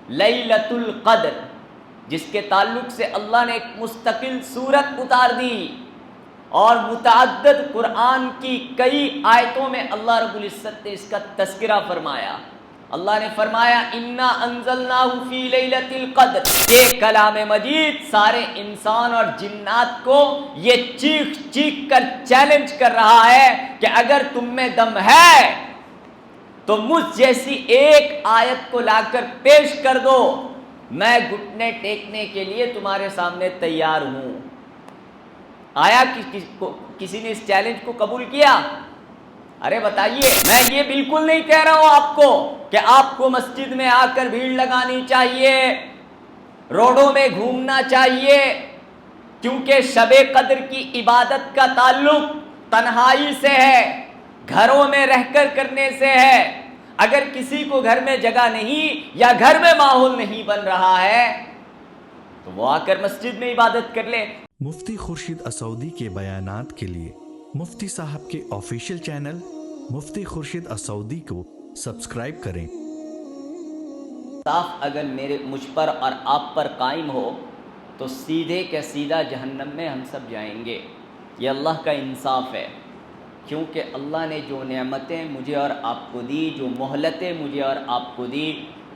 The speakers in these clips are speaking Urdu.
لیلۃ القدر، جس کے تعلق سے اللہ نے ایک مستقل سورت اتار دی، اور متعدد قرآن کی کئی آیتوں میں اللہ رب العزت نے اس کا تذکرہ فرمایا۔ اللہ نے فرمایا انا انزلناہ فی لیلۃ القدر، یہ کلام مجید سارے انسان اور جنات کو یہ چیخ چیخ کر چیلنج کر رہا ہے کہ اگر تم میں دم ہے تو مجھ جیسی ایک آیت کو لا کر پیش کر دو، میں گھٹنے ٹیکنے کے لیے تمہارے سامنے تیار ہوں۔ آیا کسی نے اس چیلنج کو قبول کیا؟ ارے بتائیے، میں یہ بالکل نہیں کہہ رہا ہوں آپ کو کہ آپ کو مسجد میں آ کر بھیڑ لگانی چاہیے، روڈوں میں گھومنا چاہیے، کیونکہ شب قدر کی عبادت کا تعلق تنہائی سے ہے، گھروں میں رہ کر کرنے سے ہے۔ اگر کسی کو گھر میں جگہ نہیں یا گھر میں ماحول نہیں بن رہا ہے تو وہ آ کر مسجد میں عبادت کر لے۔ مفتی خورشید اسعودی کے بیانات کے لیے مفتی صاحب کے آفیشیل چینل مفتی خورشید اسعودی کو سبسکرائب کریں۔ صاف اگر مجھ پر اور آپ پر قائم ہو تو سیدھے کا سیدھا جہنم میں ہم سب جائیں گے۔ یہ اللہ کا انصاف ہے، کیونکہ اللہ نے جو نعمتیں مجھے اور آپ کو دی، جو مہلتیں مجھے اور آپ کو دی،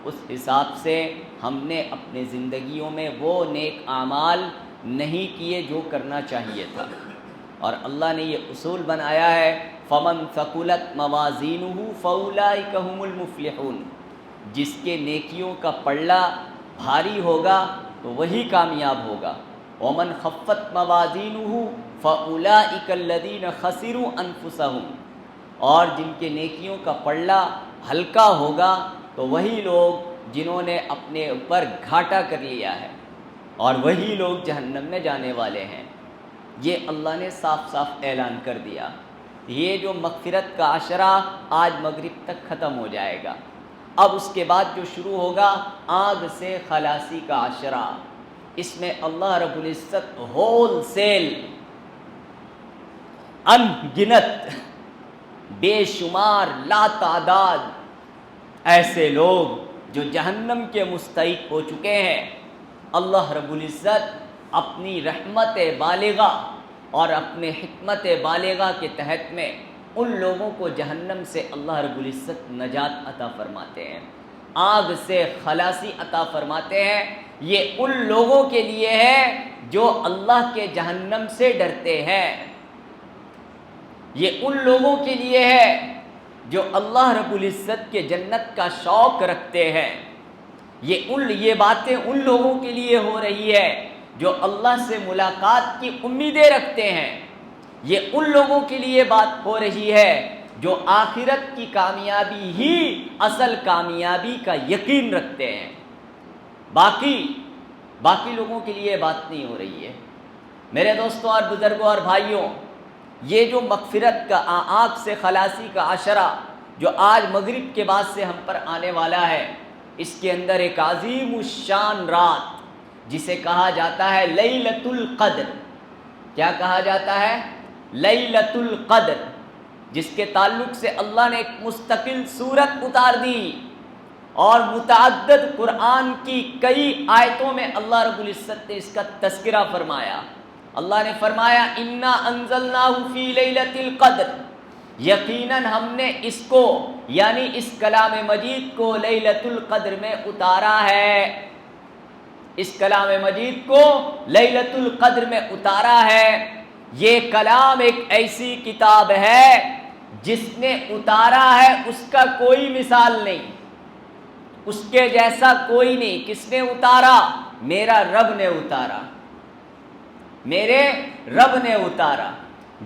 اس حساب سے ہم نے اپنے زندگیوں میں وہ نیک اعمال نہیں کیے جو کرنا چاہیے تھا، اور اللہ نے یہ اصول بنایا ہے فَمَن ثَقُلَتْ مَوَازِينُهُ فَأُولَٰئِكَ هُمُ الْمُفْلِحُونَ، جس کے نیکیوں کا پلڑا بھاری ہوگا تو وہی کامیاب ہوگا۔ وَمَنْ خَفَّتْ مَوَازِينُهُ فَأُولَٰئِكَ الَّذِينَ خَسِرُوا أَنفُسَهُمْ، اور جن کے نیکیوں کا پلڑا ہلکا ہوگا تو وہی لوگ جنہوں نے اپنے اوپر گھاٹا کر لیا ہے، اور وہی لوگ جہنم میں جانے والے ہیں۔ یہ اللہ نے صاف صاف اعلان کر دیا۔ یہ جو مغفرت کا عشرہ آج مغرب تک ختم ہو جائے گا، اب اس کے بعد جو شروع ہوگا آگ سے خلاصی کا عشرہ، اس میں اللہ رب العزت ہول سیل ان گنت بے شمار لا تعداد ایسے لوگ جو جہنم کے مستحق ہو چکے ہیں، اللہ رب العزت اپنی رحمت بالغہ اور اپنے حکمت بالغہ کے تحت میں ان لوگوں کو جہنم سے اللہ رب العزت نجات عطا فرماتے ہیں، آگ سے خلاصی عطا فرماتے ہیں۔ یہ ان لوگوں کے لیے ہے جو اللہ کے جہنم سے ڈرتے ہیں، یہ ان لوگوں کے لیے ہے جو اللہ رب العزت کے جنت کا شوق رکھتے ہیں، یہ باتیں ان لوگوں کے لیے ہو رہی ہے جو اللہ سے ملاقات کی امیدیں رکھتے ہیں، یہ ان لوگوں کے لیے بات ہو رہی ہے جو آخرت کی کامیابی ہی اصل کامیابی کا یقین رکھتے ہیں۔ باقی لوگوں کے لیے بات نہیں ہو رہی ہے۔ میرے دوستوں اور بزرگوں اور بھائیوں، یہ جو مغفرت کا آگ سے خلاصی کا عشرہ جو آج مغرب کے بعد سے ہم پر آنے والا ہے، اس کے اندر ایک عظیم الشان رات جسے کہا جاتا ہے لیلۃ القدر۔ کیا کہا جاتا ہے؟ لیلۃ القدر، جس کے تعلق سے اللہ نے ایک مستقل سورت اتار دی، اور متعدد قرآن کی کئی آیتوں میں اللہ رب العزت نے اس کا تذکرہ فرمایا۔ اللہ نے فرمایا انا انزلناہ فی لیلۃ القدر، یقیناً ہم نے اس کو یعنی اس کلام مجید کو لیلۃ القدر میں اتارا ہے، اس کلام مجید کو لیلۃ القدر میں اتارا ہے۔ یہ کلام ایک ایسی کتاب ہے جس نے اتارا ہے اس کا کوئی مثال نہیں، اس کے جیسا کوئی نہیں۔ کس نے اتارا؟ میرا رب نے اتارا، میرے رب نے اتارا۔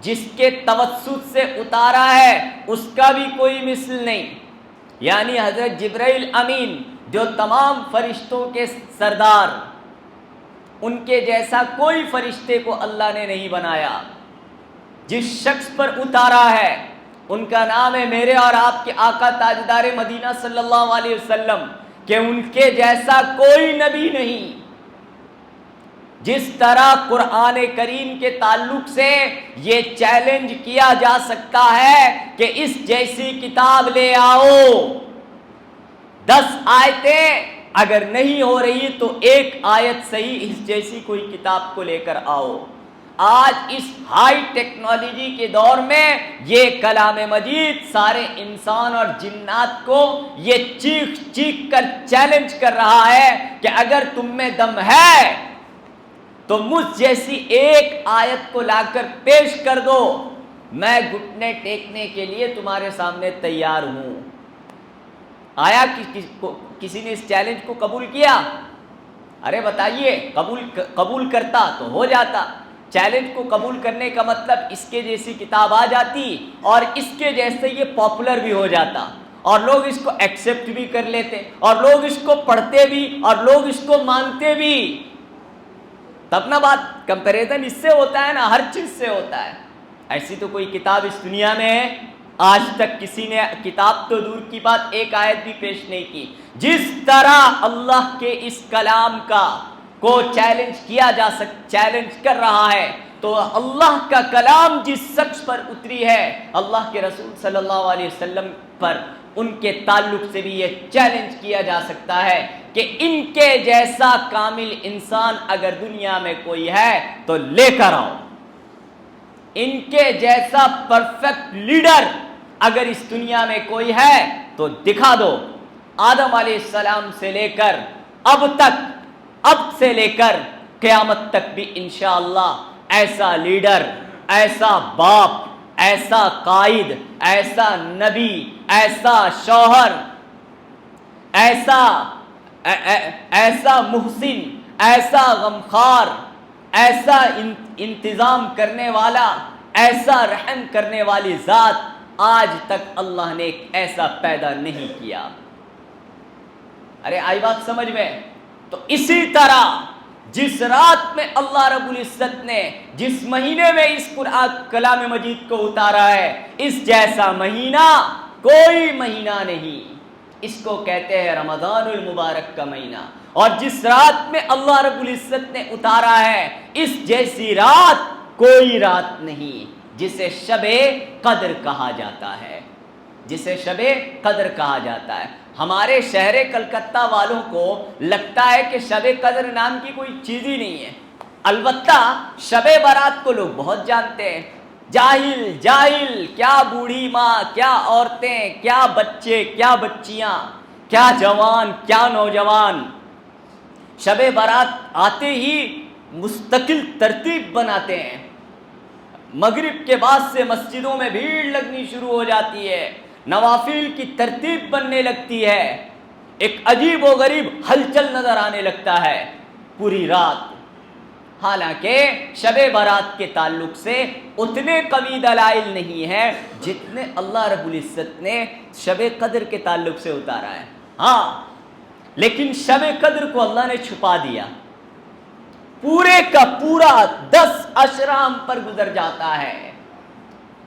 جس کے توسط سے اتارا ہے اس کا بھی کوئی مثل نہیں، یعنی حضرت جبرائیل امین جو تمام فرشتوں کے سردار، ان کے جیسا کوئی فرشتے کو اللہ نے نہیں بنایا۔ جس شخص پر اتارا ہے ان کا نام ہے میرے اور آپ کے آقا تاجدار مدینہ صلی اللہ علیہ وسلم، کہ ان کے جیسا کوئی نبی نہیں۔ جس طرح قرآن کریم کے تعلق سے یہ چیلنج کیا جا سکتا ہے کہ اس جیسی کتاب لے آؤ، 10 آیتیں اگر نہیں ہو رہی تو ایک آیت صحیح اس جیسی کوئی کتاب کو لے کر آؤ۔ آج اس ہائی ٹیکنالوجی کے دور میں یہ کلام مجید سارے انسان اور جنات کو یہ چیخ چیخ کر چیلنج کر رہا ہے کہ اگر تم میں دم ہے تو مجھ جیسی ایک آیت کو لا کر پیش کر دو، میں گھٹنے ٹیکنے کے لیے تمہارے سامنے تیار ہوں۔ آیا کسی نے اس چیلنج کو قبول کیا؟ ارے بتائیے، قبول کرتا تو ہو جاتا۔ چیلنج کو قبول کرنے کا مطلب اس کے جیسی کتاب آ جاتی اور اس کے جیسے یہ پاپولر بھی ہو جاتا اور لوگ اس کو ایکسیپٹ بھی کر لیتے اور لوگ اس کو پڑھتے بھی اور لوگ اس کو مانتے بھی۔ تب نہ بات کمپیریزن اس سے ہوتا ہے نا، ہر چیز سے ہوتا ہے۔ ایسی تو کوئی کتاب اس دنیا میں ہے؟ آج تک کسی نے کتاب تو دور کی بات ایک آیت بھی پیش نہیں کی۔ جس طرح اللہ کے اس کلام کو چیلنج کر رہا ہے، تو اللہ کا کلام جس شخص پر اتری ہے، اللہ کے رسول صلی اللہ علیہ وسلم پر، ان کے تعلق سے بھی یہ چیلنج کیا جا سکتا ہے کہ ان کے جیسا کامل انسان اگر دنیا میں کوئی ہے تو لے کر آؤ، ان کے جیسا پرفیکٹ لیڈر اگر اس دنیا میں کوئی ہے تو دکھا دو۔ آدم علیہ السلام سے لے کر اب سے لے کر قیامت تک بھی انشاءاللہ ایسا لیڈر، ایسا باپ، ایسا قائد، ایسا نبی، ایسا شوہر، ایسا محسن، ایسا غمخوار، ایسا انتظام کرنے والا، ایسا رحم کرنے والی ذات آج تک اللہ نے ایسا پیدا نہیں کیا۔ ارے آئی بات سمجھ میں؟ تو اسی طرح جس رات میں اللہ رب العزت نے جس مہینے میں اس قرآن کلام مجید کو اتارا ہے، اس جیسا مہینہ کوئی مہینہ نہیں۔ اس کو کہتے ہیں رمضان المبارک کا مہینہ۔ اور جس رات میں اللہ رب العزت نے اتارا ہے، اس جیسی رات کوئی رات نہیں، جسے شب قدر کہا جاتا ہے، جسے شب قدر کہا جاتا ہے۔ ہمارے شہر کلکتہ والوں کو لگتا ہے کہ شب قدر نام کی کوئی چیز ہی نہیں ہے، البتہ شب برات کو لوگ بہت جانتے ہیں۔ جاہل کیا بوڑھی ماں، کیا عورتیں، کیا بچے، کیا بچیاں، کیا جوان، کیا نوجوان، شب برات آتے ہی مستقل ترتیب بناتے ہیں۔ مغرب کے بعد سے مسجدوں میں بھیڑ لگنی شروع ہو جاتی ہے، نوافل کی ترتیب بننے لگتی ہے، ایک عجیب و غریب ہلچل نظر آنے لگتا ہے پوری رات۔ حالانکہ شب برات کے تعلق سے اتنے قوی دلائل نہیں ہیں جتنے اللہ رب العزت نے شب قدر کے تعلق سے اتارا ہے۔ ہاں، لیکن شب قدر کو اللہ نے چھپا دیا، پورے کا پورا 10 اشرام پر گزر جاتا ہے،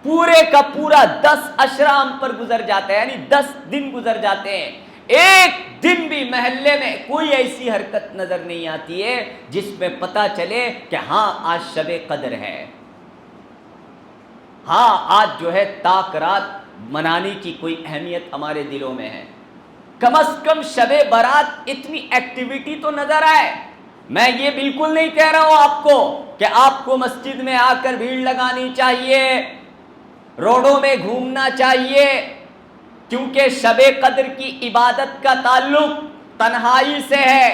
پورے کا پورا 10 اشرام پر گزر جاتا ہے، یعنی 10 دن گزر جاتے ہیں، ایک دن بھی محلے میں کوئی ایسی حرکت نظر نہیں آتی ہے جس میں پتہ چلے کہ ہاں آج شب قدر ہے، ہاں آج جو ہے تاک رات منانے کی کوئی اہمیت ہمارے دلوں میں ہے۔ کم از کم شب برات اتنی ایکٹیویٹی تو نظر آئے۔ میں یہ بالکل نہیں کہہ رہا ہوں آپ کو کہ آپ کو مسجد میں آ کر بھیڑ لگانی چاہیے، روڈوں میں گھومنا چاہیے، کیونکہ شب قدر کی عبادت کا تعلق تنہائی سے ہے،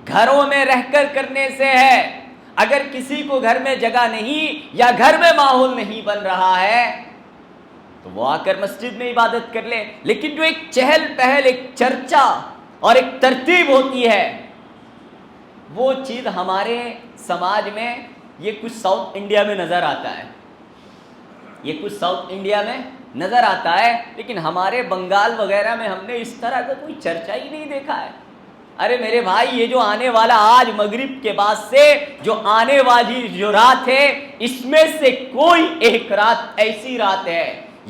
گھروں میں رہ کر کرنے سے ہے۔ اگر کسی کو گھر میں جگہ نہیں یا گھر میں ماحول نہیں بن رہا ہے تو وہ آ کر مسجد میں عبادت کر لے، لیکن جو ایک چہل پہل، ایک چرچا اور ایک ترتیب ہوتی ہے، وہ چیز ہمارے سماج میں یہ کچھ ساؤتھ انڈیا میں نظر آتا ہے، یہ کچھ ساؤتھ انڈیا میں نظر آتا ہے، لیکن ہمارے بنگال وغیرہ میں ہم نے اس طرح کا کوئی چرچا ہی نہیں دیکھا ہے۔ ارے میرے بھائی، یہ جو آنے والا آج مغرب کے بعد سے جو آنے والی جو رات ہے، اس میں سے کوئی ایک رات ایسی رات ہے،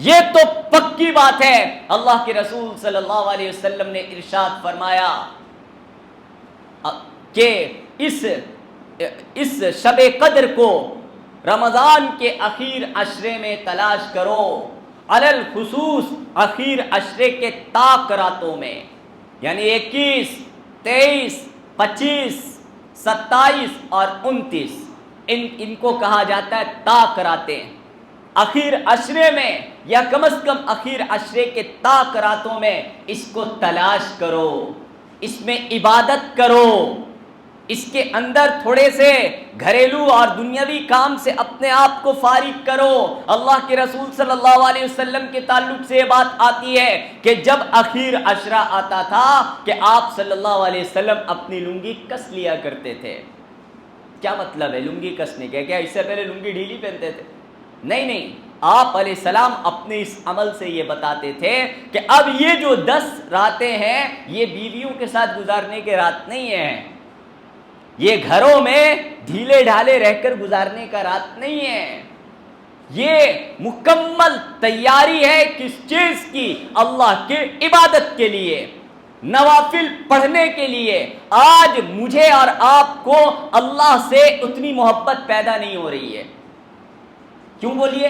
یہ تو پکی بات ہے، اللہ کے رسول صلی اللہ علیہ وسلم نے ارشاد فرمایا کہ اس شب قدر کو رمضان کے اخیر عشرے میں تلاش کرو، علل خصوص اخیر عشرے کے تاک راتوں میں، یعنی 21، 23, 25, 27 اور 29 ان کو کہا جاتا ہے طاق راتیں. اخیر عشرے میں یا کم از کم اخیر عشرے کے طاق راتوں میں اس کو تلاش کرو، اس میں عبادت کرو، اس کے اندر تھوڑے سے گھریلو اور دنیاوی کام سے اپنے آپ کو فارغ کرو. اللہ کے رسول صلی اللہ علیہ وسلم کے تعلق سے یہ بات آتی ہے کہ جب اخیر عشرہ آتا تھا کہ آپ صلی اللہ علیہ وسلم اپنی لنگی کس لیا کرتے تھے. کیا مطلب ہے لنگی کسنے کا؟ کیا اس سے پہلے لنگی ڈھیلی پہنتے تھے؟ نہیں، آپ علیہ السلام اپنے اس عمل سے یہ بتاتے تھے کہ اب یہ جو 10 راتیں ہیں یہ بیویوں کے ساتھ گزارنے کے رات نہیں ہیں، یہ گھروں میں ڈھیلے ڈھالے رہ کر گزارنے کا رات نہیں ہے، یہ مکمل تیاری ہے کس چیز کی؟ اللہ کے عبادت کے لیے، نوافل پڑھنے کے لیے. آج مجھے اور آپ کو اللہ سے اتنی محبت پیدا نہیں ہو رہی ہے. کیوں بولیے؟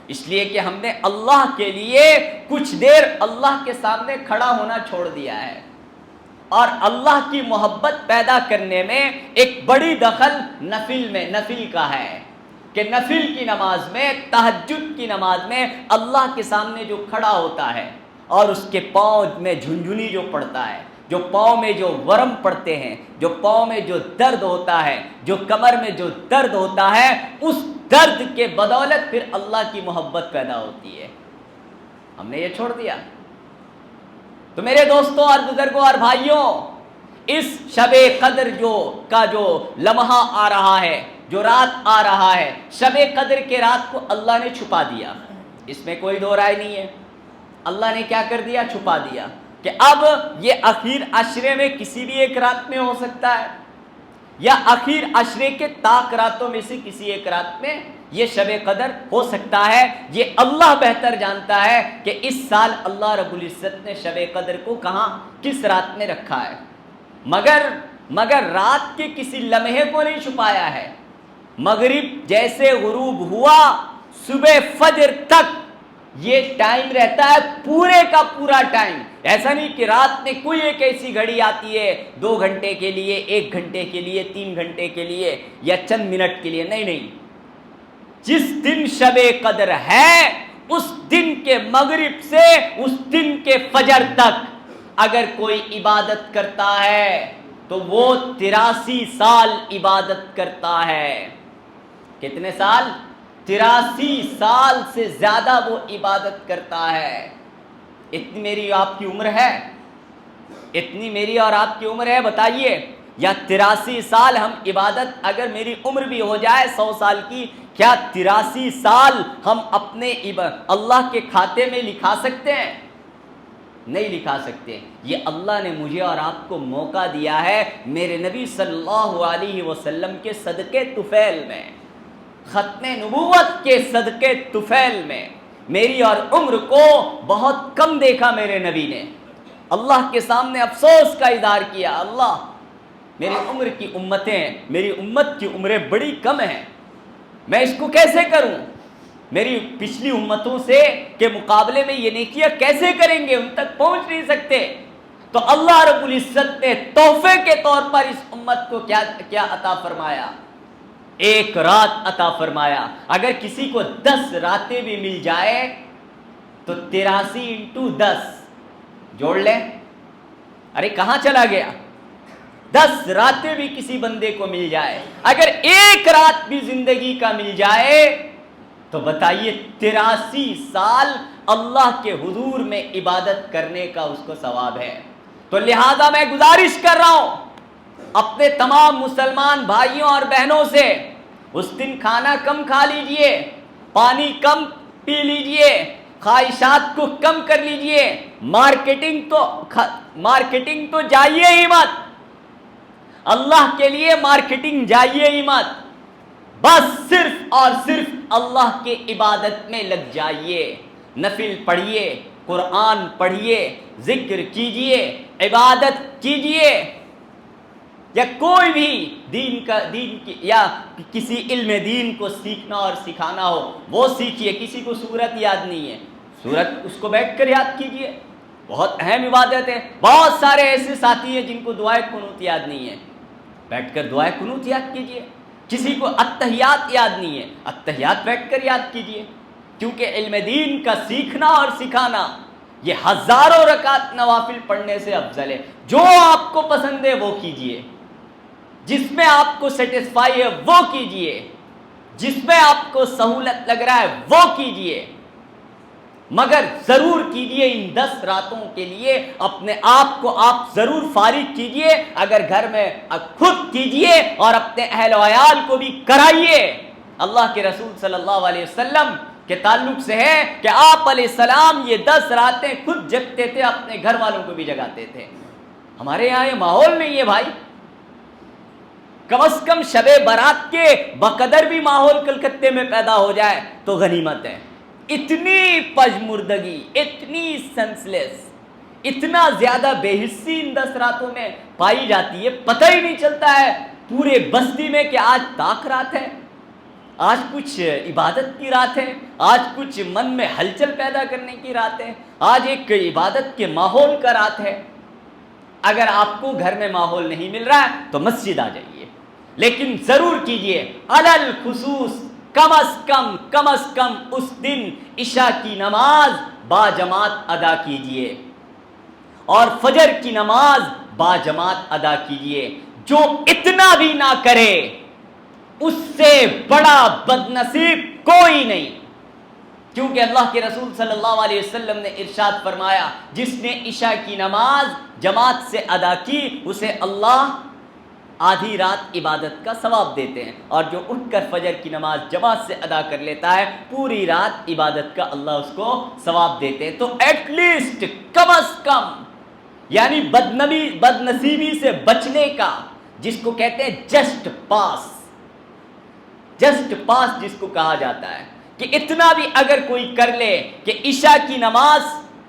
اس لیے کہ ہم نے اللہ کے لیے کچھ دیر اللہ کے سامنے کھڑا ہونا چھوڑ دیا ہے. اور اللہ کی محبت پیدا کرنے میں ایک بڑی دخل نفل کا ہے کہ نفل کی نماز میں، تہجد کی نماز میں اللہ کے سامنے جو کھڑا ہوتا ہے اور اس کے پاؤں میں جھنجھنی جو پڑتا ہے، جو پاؤں میں جو ورم پڑتے ہیں، جو پاؤں میں جو درد ہوتا ہے، جو کمر میں جو درد ہوتا ہے، اس درد کے بدولت پھر اللہ کی محبت پیدا ہوتی ہے. ہم نے یہ چھوڑ دیا. تو میرے دوستوں اور بزرگوں اور بھائیوں، اس شب قدر جو لمحہ آ رہا ہے، جو رات آ رہا ہے، شب قدر کے رات کو اللہ نے چھپا دیا. اس میں کوئی دو رائے نہیں ہے. اللہ نے کیا کر دیا؟ چھپا دیا کہ اب یہ اخیر عشرے میں کسی بھی ایک رات میں ہو سکتا ہے، یا اخیر عشرے کے طاق راتوں میں سے کسی ایک رات میں یہ شب قدر ہو سکتا ہے. یہ اللہ بہتر جانتا ہے کہ اس سال اللہ رب العزت نے شب قدر کو کہاں، کس رات میں رکھا ہے. مگر رات کے کسی لمحے کو نہیں چھپایا ہے. مغرب جیسے غروب ہوا صبح فجر تک یہ ٹائم رہتا ہے پورے کا پورا ٹائم. ایسا نہیں کہ رات میں کوئی ایک ایسی گھڑی آتی ہے 2 گھنٹے کے لیے، 1 گھنٹے کے لیے، 3 گھنٹے کے لیے یا چند منٹ کے لیے. نہیں، جس دن شب قدر ہے اس دن کے مغرب سے اس دن کے فجر تک اگر کوئی عبادت کرتا ہے تو وہ 83 سال عبادت کرتا ہے. کتنے سال؟ 83 سال سے زیادہ وہ عبادت کرتا ہے. اتنی میری آپ کی عمر ہے؟ اتنی میری اور آپ کی عمر ہے؟ بتائیے. یا 83 سال ہم عبادت، اگر میری عمر بھی ہو جائے 100 سال کی، کیا 83 سال ہم اپنے اللہ کے کھاتے میں لکھا سکتے ہیں؟ نہیں لکھا سکتے. یہ اللہ نے مجھے اور آپ کو موقع دیا ہے میرے نبی صلی اللہ علیہ وسلم کے صدقے طفیل میں، ختم نبوت کے صدقے طفیل میں. میری اور عمر کو بہت کم دیکھا میرے نبی نے. اللہ کے سامنے افسوس کا اظہار کیا، اللہ میری عمر کی امتیں، میری امت کی عمریں بڑی کم ہیں، میں اس کو کیسے کروں؟ میری پچھلی امتوں سے کے مقابلے میں یہ نیکیاں کیسے کریں گے؟ ان تک پہنچ نہیں سکتے. تو اللہ رب العزت نے تحفے کے طور پر اس امت کو کیا عطا فرمایا؟ 1 رات عطا فرمایا. اگر کسی کو 10 راتیں بھی مل جائے تو 83 انٹو 10 جوڑ لیں. ارے کہاں چلا گیا؟ 10 راتیں بھی کسی بندے کو مل جائے، اگر 1 رات بھی زندگی کا مل جائے تو بتائیے 83 سال اللہ کے حضور میں عبادت کرنے کا اس کو ثواب ہے. تو لہذا میں گزارش کر رہا ہوں اپنے تمام مسلمان بھائیوں اور بہنوں سے، اس دن کھانا کم کھا لیجئے، پانی کم پی لیجئے، خواہشات کو کم کر لیجئے. مارکیٹنگ تو جائیے ہی مت، اللہ کے لیے مارکیٹنگ جائیے ہی مت. بس صرف اور صرف اللہ کے عبادت میں لگ جائیے. نفل پڑھیے، قرآن پڑھیے، ذکر کیجئے، عبادت کیجئے، یا کوئی بھی دین کی یا کسی علم دین کو سیکھنا اور سکھانا ہو وہ سیکھیے. کسی کو سورت یاد نہیں ہے، سورت اس کو بیٹھ کر یاد کیجئے. بہت اہم عبادت ہے. بہت سارے ایسے ساتھی ہیں جن کو دعائے قنوت یاد نہیں ہے. بیٹھ کر دعائے قنوت یاد کیجئے. کسی کو اتحیات یاد نہیں ہے، اتحیات بیٹھ کر یاد کیجئے. کیونکہ علم دین کا سیکھنا اور سکھانا یہ ہزاروں رکعت نوافل پڑھنے سے افضل ہے. جو آپ کو پسند ہے وہ کیجئے، جس میں آپ کو سیٹسفائی ہے وہ کیجئے، جس میں آپ کو سہولت لگ رہا ہے وہ کیجئے، مگر ضرور کیجئے ان 10 راتوں کے لیے اپنے آپ کو آپ ضرور فارغ کیجئے. اگر گھر میں خود کیجئے اور اپنے اہل و عیال کو بھی کرائیے. اللہ کے رسول صلی اللہ علیہ وسلم کے تعلق سے ہے کہ آپ علیہ السلام یہ 10 راتیں خود جگتے تھے، اپنے گھر والوں کو بھی جگاتے تھے. ہمارے یہاں یہ ماحول نہیں ہے بھائی. کم از کم شب برات کے بقدر بھی ماحول کلکتے میں پیدا ہو جائے تو غنیمت ہے. اتنی پژمردگی، اتنی سینسلیس، اتنا زیادہ بے حسی ان 10 راتوں میں پائی جاتی ہے، پتہ ہی نہیں چلتا ہے پورے بستی میں کہ آج طاق رات ہے، آج کچھ عبادت کی رات ہے، آج کچھ من میں ہلچل پیدا کرنے کی رات ہے، آج ایک عبادت کے ماحول کا رات ہے. اگر آپ کو گھر میں ماحول نہیں مل رہا ہے تو مسجد آ جائیے، لیکن ضرور کیجئے علل خصوص کم از کم اس دن عشاء کی نماز با جماعت ادا کیجئے اور فجر کی نماز با جماعت ادا کیجئے. جو اتنا بھی نہ کرے اس سے بڑا بد نصیب کوئی نہیں. کیونکہ اللہ کے رسول صلی اللہ علیہ وسلم نے ارشاد فرمایا جس نے عشاء کی نماز جماعت سے ادا کی اسے اللہ آدھی رات عبادت کا ثواب دیتے ہیں، اور جو اٹھ کر فجر کی نماز جماعت سے ادا کر لیتا ہے پوری رات عبادت کا اللہ اس کو ثواب دیتے ہیں. تو ایٹ لیسٹ کم از کم یعنی بد نصیبی سے بچنے کا، جس کو کہتے ہیں جسٹ پاس جس کو کہا جاتا ہے، کہ اتنا بھی اگر کوئی کر لے کہ عشاء کی نماز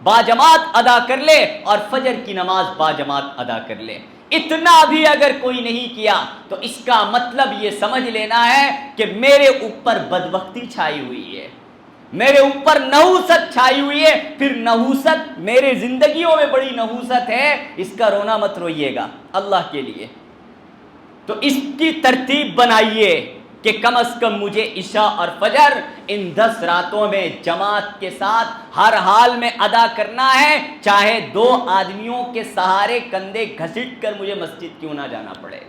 باجماعت ادا کر لے اور فجر کی نماز باجماعت ادا کر لے، اتنا بھی اگر کوئی نہیں کیا تو اس کا مطلب یہ سمجھ لینا ہے کہ میرے اوپر بدبختی چھائی ہوئی ہے، میرے اوپر نحوست چھائی ہوئی ہے. پھر نحوست میرے زندگیوں میں بڑی نحوست ہے، اس کا رونا مت روئیے گا اللہ کے لیے. تو اس کی ترتیب بنائیے کہ کم از کم مجھے عشاء اور فجر ان 10 راتوں میں جماعت کے ساتھ ہر حال میں ادا کرنا ہے، چاہے 2 آدمیوں کے سہارے کندھے گھسٹ کر مجھے مسجد کیوں نہ جانا پڑے.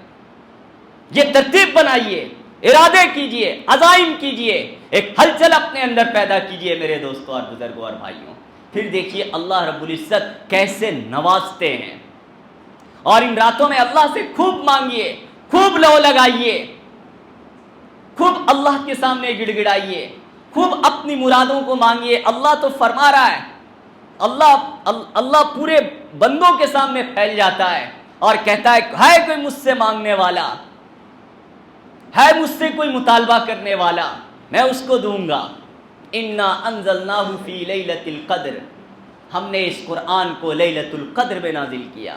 یہ ترتیب بنائیے، ارادے کیجئے، عزائم کیجئے، ایک ہلچل اپنے اندر پیدا کیجئے میرے دوستوں اور بزرگوں اور بھائیوں. پھر دیکھیے اللہ رب العزت کیسے نوازتے ہیں. اور ان راتوں میں اللہ سے خوب مانگیے، خوب لو لگائیے، خوب اللہ کے سامنے گڑ گڑائیے، خوب اپنی مرادوں کو مانگیے. اللہ تو فرما رہا ہے، اللہ پورے بندوں کے سامنے پھیل جاتا ہے اور کہتا ہے کوئی مجھ سے مانگنے والا ہے، مجھ سے کوئی مطالبہ کرنے والا، میں اس کو دوں گا. انا انزلناہ فی لیلۃ القدر، ہم نے اس قرآن کو لیلۃ القدر میں نازل کیا.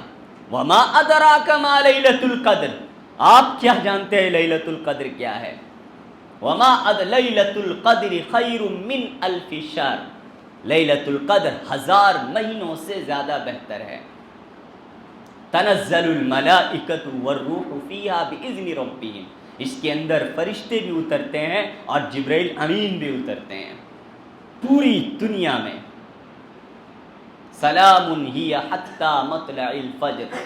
وما ادراک ما لیلۃ القدر، آپ کیا جانتے ہیں لیلۃ القدر کیا ہے؟ وما لیلۃ القدر خیر من الف شہر، لیلۃ القدر 1000 مہینوں سے زیادہ بہتر ہے. تنزل الملائکۃ والروح فیہا باذن ربہم، اس کے اندر فرشتے بھی اترتے ہیں اور جبرائیل امین بھی اترتے ہیں پوری دنیا میں. سلام ہی حتی مطلع الفجر،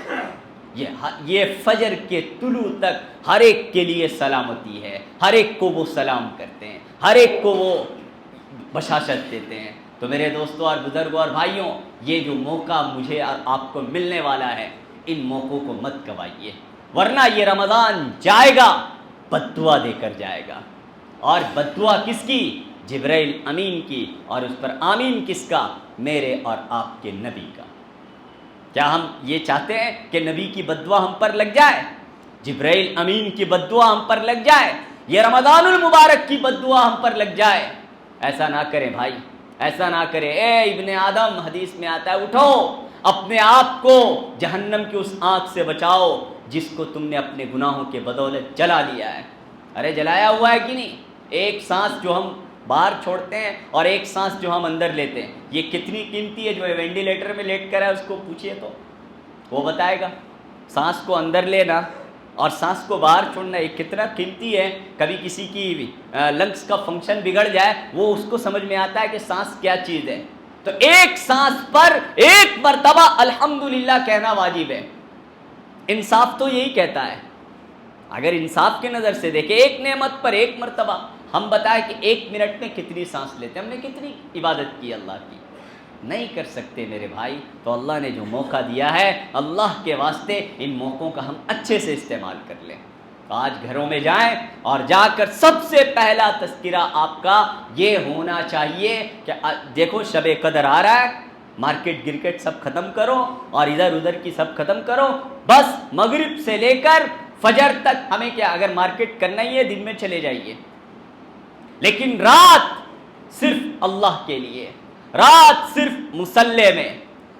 یہ فجر کے طلوع تک ہر ایک کے لیے سلامتی ہے، ہر ایک کو وہ سلام کرتے ہیں، ہر ایک کو وہ بشاشت دیتے ہیں. تو میرے دوستوں اور بزرگوں اور بھائیوں، یہ جو موقع مجھے اور آپ کو ملنے والا ہے، ان موقعوں کو مت گوائیے، ورنہ یہ رمضان جائے گا بد دعا دے کر جائے گا. اور بد دعا کس کی؟ جبرائیل امین کی. اور اس پر آمین کس کا؟ میرے اور آپ کے نبی کا. کیا ہم یہ چاہتے ہیں کہ نبی کی بد دعا ہم پر لگ جائے، جبرائیل امین کی بد دعا ہم پر لگ جائے، یہ رمضان المبارک کی بد دعا ہم پر لگ جائے؟ ایسا نہ کریں بھائی، ایسا نہ کرے. اے ابن آدم، حدیث میں آتا ہے، اٹھو اپنے آپ کو جہنم کی اس آگ سے بچاؤ جس کو تم نے اپنے گناہوں کے بدولت جلا لیا ہے. ارے جلایا ہوا ہے کہ نہیں؟ ایک سانس جو ہم باہر چھوڑتے ہیں اور ایک سانس جو ہم اندر لیتے ہیں، یہ کتنی قیمتی ہے؟ جو وینٹیلیٹر میں لیٹ کر ہے اس کو پوچھئے تو وہ بتائے گا۔ سانس کو اندر لینا اور سانس کو باہر چھوڑنا یہ کتنا قیمتی ہے۔ کبھی کسی کی لنگس کا فنکشن بگڑ جائے، وہ اس کو سمجھ میں آتا ہے کہ سانس کیا چیز ہے۔ تو ایک سانس پر ایک مرتبہ الحمدللہ کہنا واجب ہے۔ انصاف تو یہی کہتا ہے۔ اگر انصاف کی نظر سے دیکھیں، ایک نعمت پر ایک مرتبہ ہم بتائیں کہ 1 منٹ میں کتنی سانس لیتے ہیں، ہم نے کتنی عبادت کی اللہ کی؟ نہیں کر سکتے میرے بھائی۔ تو اللہ نے جو موقع دیا ہے، اللہ کے واسطے ان موقعوں کا ہم اچھے سے استعمال کر لیں۔ آج گھروں میں جائیں اور جا کر سب سے پہلا تذکرہ آپ کا یہ ہونا چاہیے کہ دیکھو شب قدر آ رہا ہے، مارکیٹ گرکٹ سب ختم کرو اور ادھر ادھر کی سب ختم کرو، بس مغرب سے لے کر فجر تک ہمیں کیا، اگر مارکیٹ کرنا ہی ہے دن میں چلے جائیے، لیکن رات صرف اللہ کے لیے، رات صرف مصلی میں،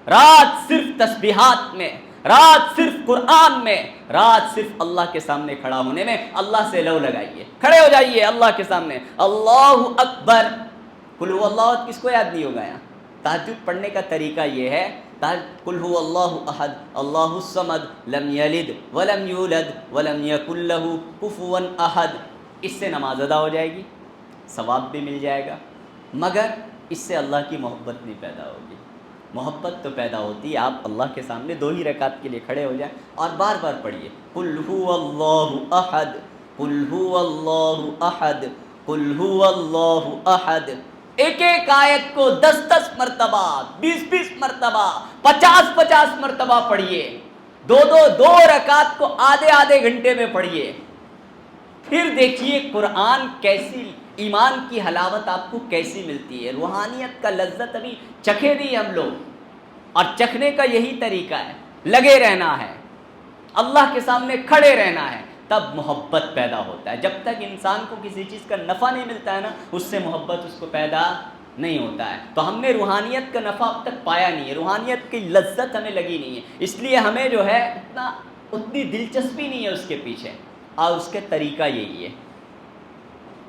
رات صرف تسبیحات میں، رات صرف قرآن میں، رات صرف اللہ کے سامنے کھڑا ہونے میں۔ اللہ سے لو لگائیے، کھڑے ہو جائیے اللہ کے سامنے، اللہ اکبر، قل هو اللہ، کس کو یاد نہیں ہوگا یہاں؟ تہجد پڑھنے کا طریقہ یہ ہے، قل هو اللہ احد اللہ الصمد لم یلد ولم یولد ولم یکن لہ کفوا احد۔ اس سے نماز ادا ہو جائے گی، ثواب بھی مل جائے گا، مگر اس سے اللہ کی محبت نہیں پیدا ہوگی۔ محبت تو پیدا ہوتی ہے، آپ اللہ کے سامنے 2 ہی رکعت کے لیے کھڑے ہو جائیں اور بار بار پڑھیے قل هو اللہ احد قل هو اللہ احد قل هو اللہ احد۔ ایک ایک آیت کو 10 مرتبہ، 20 مرتبہ، 50 مرتبہ پڑھیے۔ 2 رکعت کو آدھے گھنٹے میں پڑھیے۔ پھر دیکھیے قرآن کیسی، ایمان کی حلاوت آپ کو کیسی ملتی ہے، روحانیت کا لذت ابھی چکھے نہیں ہم لوگ، اور چکھنے کا یہی طریقہ ہے، لگے رہنا ہے، اللہ کے سامنے کھڑے رہنا ہے، تب محبت پیدا ہوتا ہے۔ جب تک انسان کو کسی چیز کا نفع نہیں ملتا ہے نا، اس سے محبت اس کو پیدا نہیں ہوتا ہے۔ تو ہم نے روحانیت کا نفع اب تک پایا نہیں ہے، روحانیت کی لذت ہمیں لگی نہیں ہے، اس لیے ہمیں جو ہے اتنی دلچسپی نہیں ہے اس کے پیچھے، اور اس کے طریقہ یہی ہے۔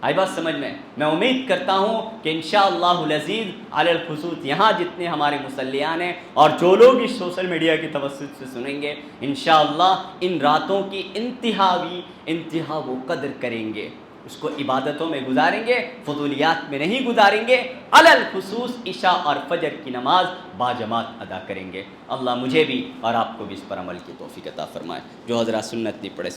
آئی بات سمجھ میں؟ میں امید کرتا ہوں کہ انشاءاللہ العزیز علی الخصوص یہاں جتنے ہمارے مصلیان ہیں اور جو لوگ اس سوشل میڈیا کی توسط سے سنیں گے، انشاءاللہ ان راتوں کی انتہا وہ قدر کریں گے، اس کو عبادتوں میں گزاریں گے، فضولیات میں نہیں گزاریں گے، علی الخصوص عشاء اور فجر کی نماز باجماعت ادا کریں گے۔ اللہ مجھے بھی اور آپ کو بھی اس پر عمل کی توفیق عطا فرمائے۔ جو حضرات سنت نہیں پڑھے